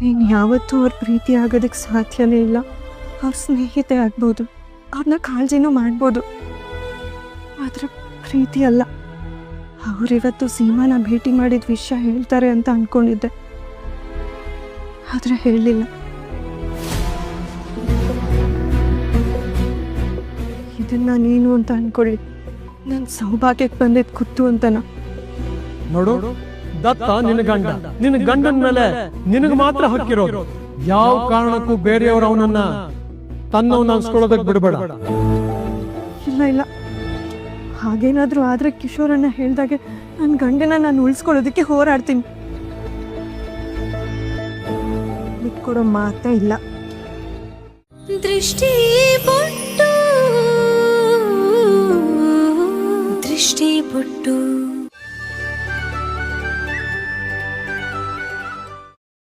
ನೀನು ಯಾವತ್ತೂ ಅವ್ರ ಪ್ರೀತಿ ಆಗೋದಕ್ಕೆ ಸಾಧ್ಯನೇ ಇಲ್ಲ. ಅವ್ರ ಸ್ನೇಹಿತೆ ಆಗ್ಬೋದು, ಅವ್ರನ್ನ ಕಾಳಜಿನೂ ಮಾಡ್ಬೋದು, ಆದರೆ ಪ್ರೀತಿ ಅಲ್ಲ. ಅವರಿವತ್ತು ಸೀಮಾನ ಭೇಟಿ ಮಾಡಿದ ವಿಷಯ ಹೇಳ್ತಾರೆ ಅಂತ ಅಂದ್ಕೊಂಡಿದ್ದೆ, ಆದರೆ ಹೇಳಲಿಲ್ಲ. ಇದನ್ನ ನೀನು ಅಂತ ಅಂದ್ಕೊಳ್ಳಿ, ನನ್ನ ಸೌಭಾಗ್ಯಕ್ಕೆ ಬಂದಿದ್ದು ಕುತ್ತು ಅಂತನ. ನೋಡು, ದತ್ತ ನಿನ್ನ ಗಂಡ, ನಿನ್ನ ಗಂಡನ ಮೇಲೆ ನಿನಗೆ ಮಾತ್ರ ಹಕ್ಕಿರೋದು. ಯಾವ ಕಾರಣಕ್ಕೂ ಬೇರೆಯವರು ಅವನನ್ನ ತನ್ನವನ್ನ ಅನ್ಸ್ಕೊಳ್ಳೋದಕ್ಕೆ ಬಿಡಬೇಡ. ಇಲ್ಲ ಇಲ್ಲ, ಹಾಗೇನಾದ್ರೂ ಆದ್ರೆ ಕಿಶೋರನ್ನ ಹೇಳ್ದಾಗೆ ನನ್ನ ಗಂಡನ ನಾನು ಉಳಿಸ್ಕೊಳ್ಳೋದಕ್ಕೆ ಹೋರಾಡ್ತೀನಿ. ಬಿಟ್ಕೊಡೋ ಮಾತೇ ಇಲ್ಲ. ದೃಷ್ಟಿ ಪೊಟ್ಟು